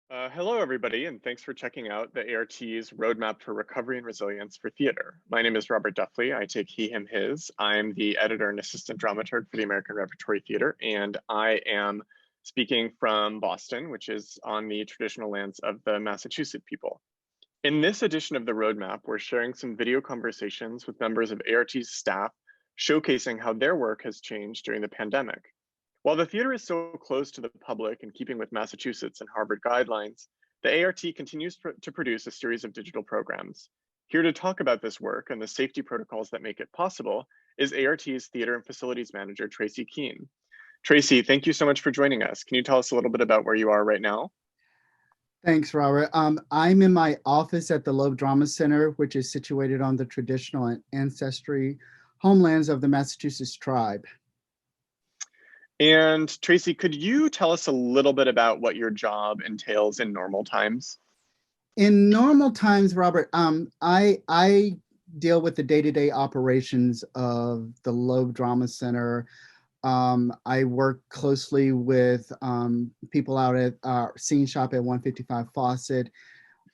Hello, everybody, and thanks for checking out the A.R.T's Roadmap for Recovery and Resilience for Theater. My name is Robert Duffley. I take he, him, his. I'm the editor and assistant dramaturg for the American Repertory Theater, and I am speaking from Boston, which is on the traditional lands of the Massachusetts people. In this edition of the Roadmap, we're sharing some video conversations with members of A.R.T's staff, showcasing how their work has changed during the pandemic. While the theater is so close to the public in keeping with Massachusetts and Harvard guidelines, the A.R.T. continues to produce a series of digital programs. Here to talk about this work and the safety protocols that make it possible is A.R.T.'s Theater and Facilities Manager, Tracy Keene. Tracy, thank you so much for joining us. Can you tell us a little bit about where you are right now? Thanks, Robert. I'm in my office at the Loeb Drama Center, which is situated on the traditional and ancestry homelands of the Massachusetts tribe. And Tracy, could you tell us a little bit about what your job entails in normal times? In normal times, Robert, I deal with the day-to-day operations of the Loeb Drama Center. I work closely with people out at our scene shop at 155 Fawcett,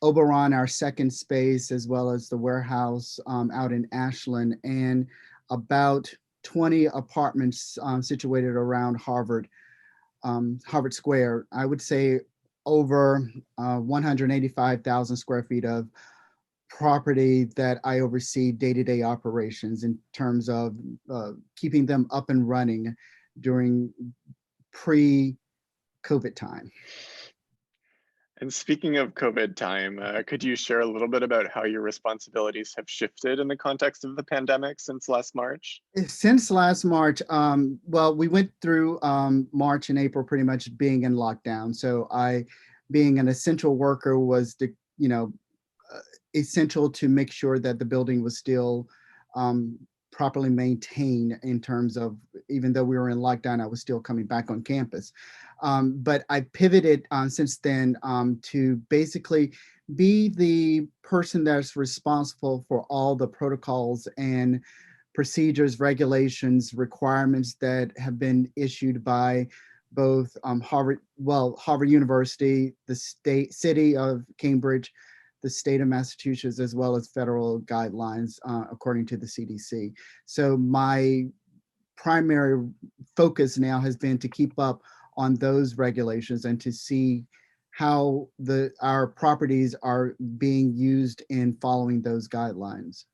Oberon, our second space, as well as the warehouse out in Ashland, and about 20 apartments situated around Harvard Square. I would say over 185,000 square feet of property that I oversee day-to-day operations in terms of keeping them up and running during pre-COVID time. And speaking of COVID time, could you share a little bit about how your responsibilities have shifted in the context of the pandemic since last March? Since last March, well, we went through March and April pretty much being in lockdown. So being an essential worker, was essential to make sure that the building was still properly maintained in terms of, even though we were in lockdown, I was still coming back on campus. But I pivoted since then to basically be the person that's responsible for all the protocols and procedures, regulations, requirements that have been issued by both Harvard University, the city of Cambridge, the state of Massachusetts, as well as federal guidelines according to the CDC. So my primary focus now has been to keep up on those regulations and to see how our properties are being used in following those guidelines.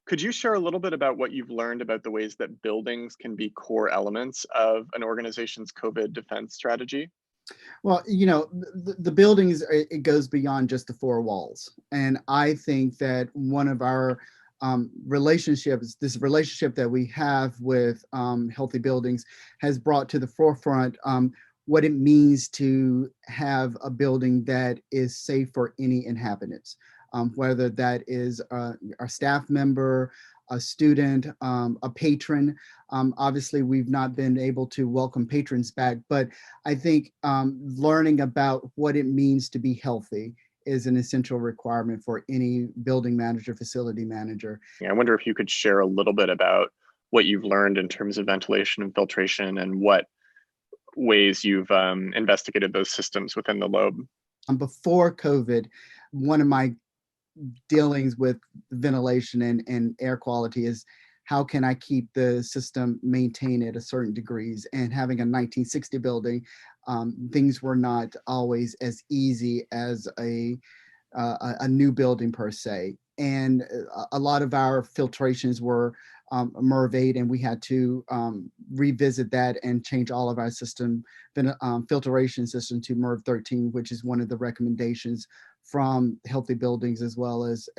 Could you share a little bit about what you've learned about the ways that buildings can be core elements of an organization's COVID defense strategy? Well, the buildings, it goes beyond just the four walls. And I think that one of our relationships, this relationship that we have with healthy buildings, has brought to the forefront what it means to have a building that is safe for any inhabitants, whether that is a staff member, a student, a patron. Obviously, we've not been able to welcome patrons back, but I think learning about what it means to be healthy is an essential requirement for any building manager, facility manager. Yeah, I wonder if you could share a little bit about what you've learned in terms of ventilation and filtration and what ways you've investigated those systems within the lobe. Before COVID, one of my dealings with ventilation and air quality is how can I keep the system maintained at a certain degrees. And having a 1960 building, things were not always as easy as a new building per se. And a lot of our filtrations were MERV 8, and we had to revisit that and change all of our filtration system to MERV 13, which is one of the recommendations from healthy buildings, as well as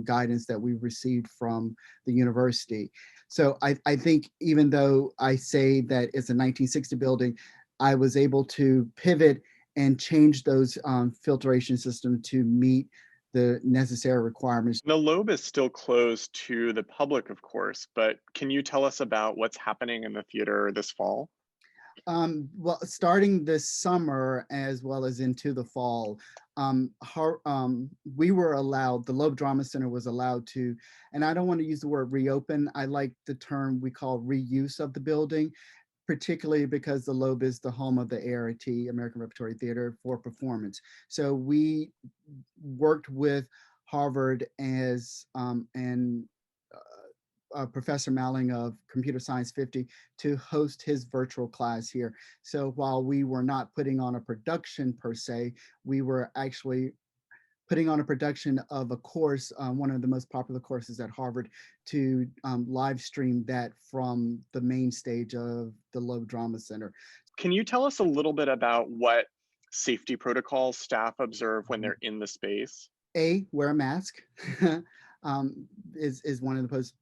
guidance that we received from the university. So I think, even though I say that it's a 1960 building, I was able to pivot and change those filtration systems to meet the necessary requirements. The lobe is still closed to the public, of course, but can you tell us about what's happening in the theater this fall? Well, starting this summer as well as into the fall, we were allowed, the Loeb Drama Center was allowed to, and I don't want to use the word reopen, I like the term we call reuse of the building. particularly because the Loeb is the home of the A.R.T, American Repertory Theater, for performance. So we worked with Harvard and Professor Malling of Computer Science 50 to host his virtual class here. So while we were not putting on a production per se, we were actually putting on a production of a course, one of the most popular courses at Harvard, to live stream that from the main stage of the Loeb Drama Center. Can you tell us a little bit about what safety protocols staff observe when they're in the space? Wear a mask is one of the most,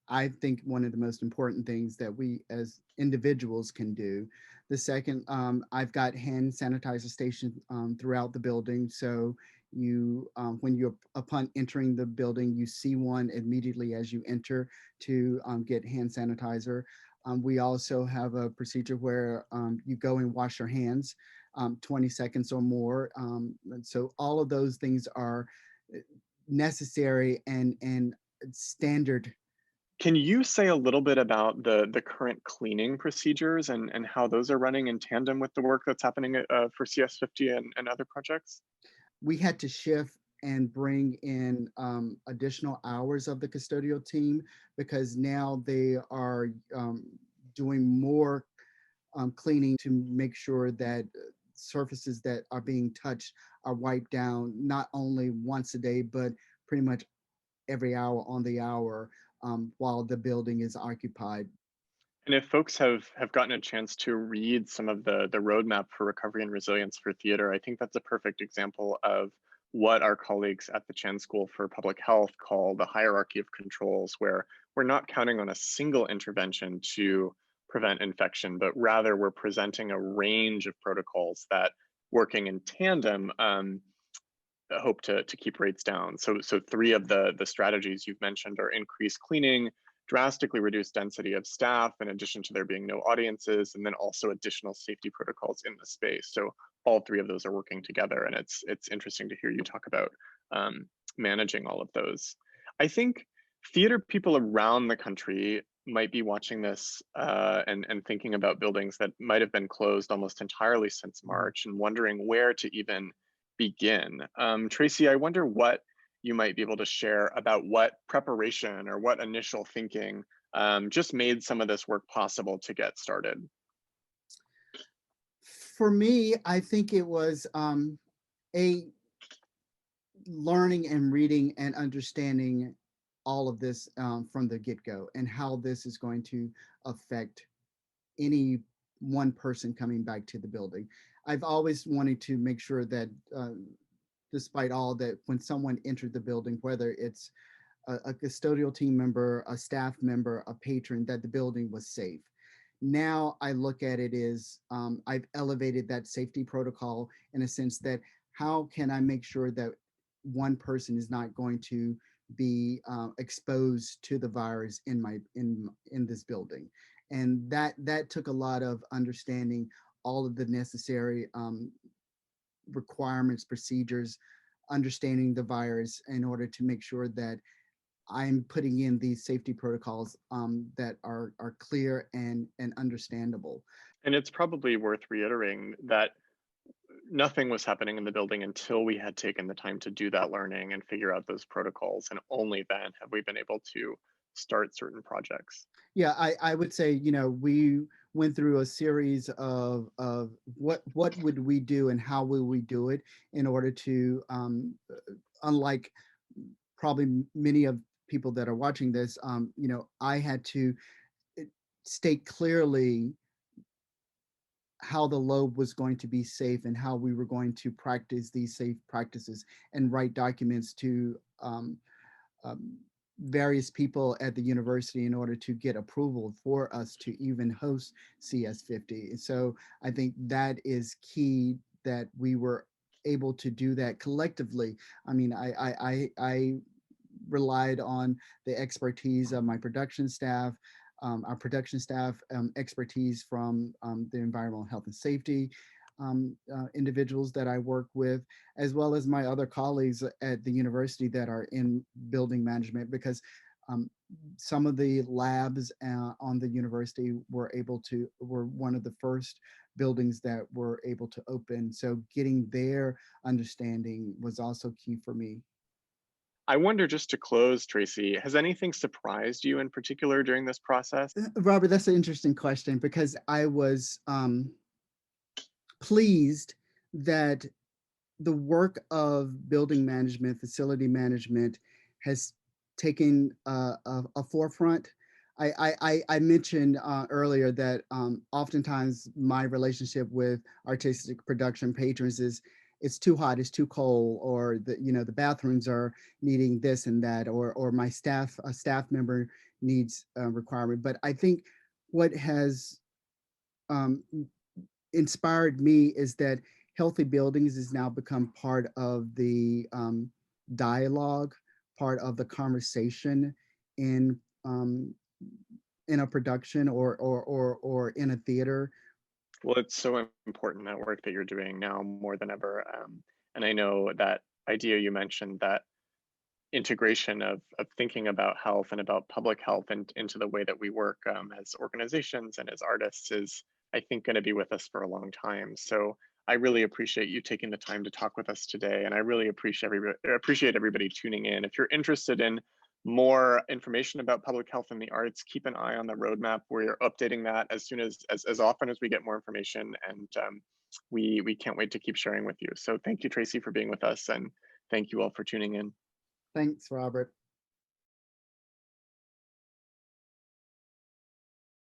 I think, one of the most important things that we as individuals can do. The second, I've got hand sanitizer stations throughout the building. So when you're upon entering the building, you see one immediately as you enter to get hand sanitizer. We also have a procedure where you go and wash your hands 20 seconds or more. And so all of those things are necessary and standard. Can you say a little bit about the current cleaning procedures and how those are running in tandem with the work that's happening for CS50 and other projects? We had to shift and bring in additional hours of the custodial team because now they are doing more cleaning to make sure that surfaces that are being touched are wiped down not only once a day, but pretty much every hour on the hour while the building is occupied. And if folks have gotten a chance to read some of the roadmap for recovery and resilience for theater, I think that's a perfect example of what our colleagues at the Chan School for Public Health call the hierarchy of controls, where we're not counting on a single intervention to prevent infection, but rather we're presenting a range of protocols that, working in tandem, hope to keep rates down. So three of the strategies you've mentioned are increased cleaning, drastically reduced density of staff, in addition to there being no audiences, and then also additional safety protocols in the space. So all three of those are working together, and it's interesting to hear you talk about managing all of those. I think theater people around the country might be watching this and thinking about buildings that might have been closed almost entirely since March and wondering where to even begin. Tracy, I wonder what you might be able to share about what preparation or what initial thinking just made some of this work possible to get started. For me, I think it was a learning and reading and understanding all of this from the get-go and how this is going to affect any one person coming back to the building. I've always wanted to make sure that despite all that, when someone entered the building, whether it's a custodial team member, a staff member, a patron, that the building was safe. Now I look at it as I've elevated that safety protocol in a sense that how can I make sure that one person is not going to be exposed to the virus in this building, and that took a lot of understanding all of the necessary requirements, procedures, understanding the virus in order to make sure that I'm putting in these safety protocols that are clear and understandable. And it's probably worth reiterating that nothing was happening in the building until we had taken the time to do that learning and figure out those protocols. And only then have we been able to start certain projects. Yeah, I would say, we went through a series of what would we do and how will we do it in order to, unlike probably many of people that are watching this, I had to state clearly how the Loeb was going to be safe and how we were going to practice these safe practices and write documents to various people at the university in order to get approval for us to even host CS50. So I think that is key, that we were able to do that collectively. I mean, I relied on the expertise of my production staff, our production staff expertise from the environmental health and safety individuals that I work with, as well as my other colleagues at the university that are in building management, because Um, some of the labs on the university were one of the first buildings that were able to open. So getting their understanding was also key for me. I wonder, just to close, Tracy, has anything surprised you in particular during this process? Robert, that's an interesting question because I was pleased that the work of building management, facility management has taken a forefront. I mentioned earlier that oftentimes my relationship with artistic production patrons is it's too hot, it's too cold, or the bathrooms are needing this and that, or my a staff member needs a requirement. But I think what has um, inspired me is that healthy buildings has now become part of the dialogue, part of the conversation in um, in a production or in a theater. Well, it's so important, that work that you're doing now more than ever. And I know that idea you mentioned, that integration of thinking about health and about public health and into the way that we work as organizations and as artists is, I think, going to be with us for a long time. So I really appreciate you taking the time to talk with us today, and I really appreciate everybody tuning in. If you're interested in more information about public health and the arts, keep an eye on the roadmap. We're updating that as soon as often as we get more information, and we can't wait to keep sharing with you. So thank you, Tracy, for being with us, and thank you all for tuning in. Thanks, Robert.